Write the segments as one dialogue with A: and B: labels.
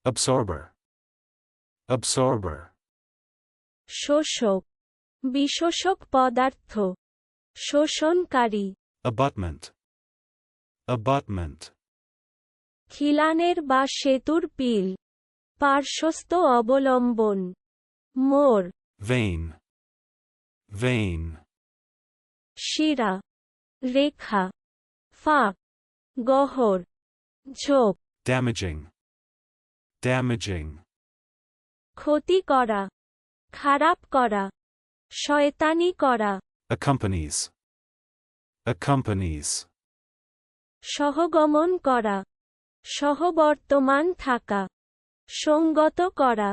A: Absorber. Absorber.
B: শোষক, বিশোষক পদার্থ, শোষণকারী।
A: Abutment. Abutment.
B: খিলানের বা সেতুর পিল, পার্শ্বস্থ অবলম্বন, মোড়।
A: Vein. Vein.
B: শিরা, রেখা, ফাঁক, গহ্বর, ঝোপ।
A: Damaging. Damaging.
B: ক্ষতি করা, খারাপ করা, শয়তানি করা।
A: Accompanies. Accompanies.
B: সহগমন করা, সহবর্তমান থাকা, সঙ্গত করা,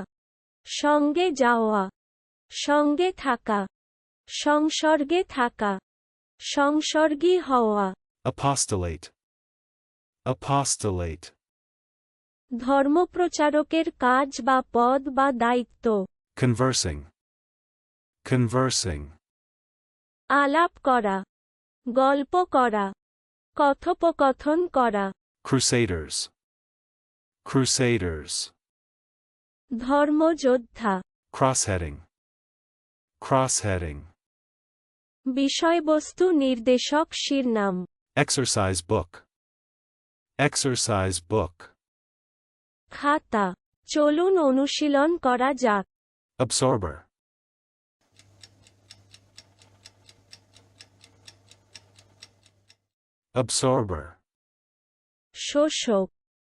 B: সঙ্গে যাওয়া, সঙ্গে থাকা, সংসর্গে থাকা, সংসর্গী হওয়া।
A: Apostolate. Apostolate.
B: ধর্মপ্রচারকের কাজ বা পদ বা দায়িত্ব।
A: Conversing. Conversing.
B: আলাপ করা, গল্প করা, কথোপকথন করা।
A: Crusaders. Crusaders.
B: ধর্মযোদ্ধা।
A: Crossheading. Crossheading.
B: বিষয়বস্তু নির্দেশক শিরনাম।
A: Exercise book. Exercise book.
B: খাতা। চলুন অনুশীলন করা যাক।
A: Absorber. Absorber.
B: শোষক,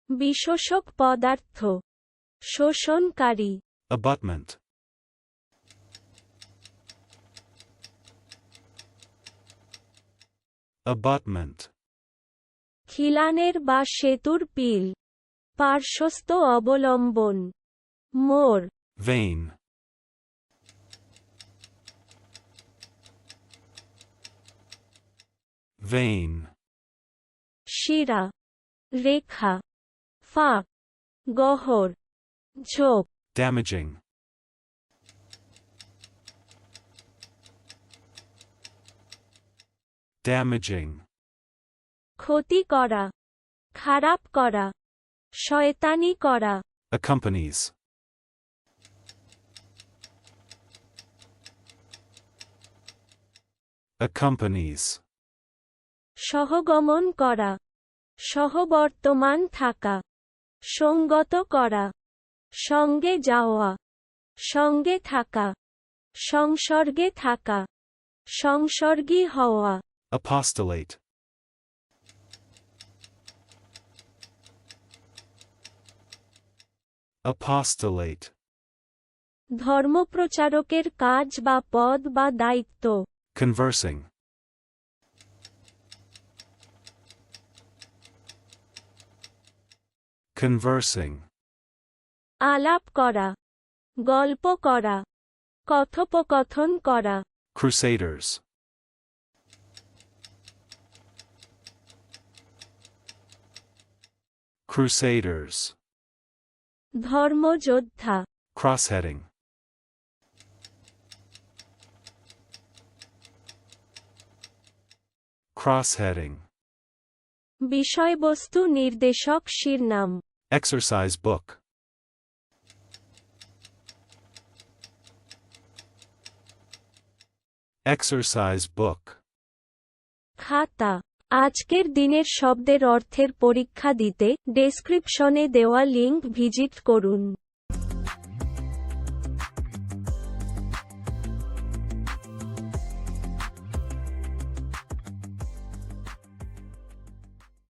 B: বিশোষক পদার্থ, শোষণকারী।
A: Abutment. Abutment.
B: খিলানের বা সেতুর পিল, পার্শ্বস্থ অবলম্বন, মোড়।
A: Vein. Vein.
B: শিরা, রেখা, ফাঁক, গহ্বর, ঝোপ।
A: Damaging. Damaging.
B: ক্ষতি করা, খারাপ করা, শয়তানি করা।
A: Accompanies. Accompanies.
B: সহগমন করা, সহবর্তমান থাকা, সঙ্গত করা, সঙ্গে যাওয়া, সঙ্গে থাকা, সংসর্গে থাকা, সংসর্গী হওয়া।
A: Apostolate. Apostolate.
B: ধর্মপ্রচারকের কাজ বা পদ বা দায়িত্ব।
A: Conversing. Conversing.
B: আলাপ করা, গল্প করা, কথোপকথন করা।
A: Crusaders. Crusaders.
B: ধর্মযোদ্ধা।
A: Crossheading. Crossheading.
B: বিষয়বস্তু নির্দেশক শিরনাম।
A: Exercise book. Exercise book.
B: খাতা। আজকের দিনের শব্দের অর্থের পরীক্ষা দিতে ডেসক্রিপশনে দেওয়া লিংক ভিজিট করুন।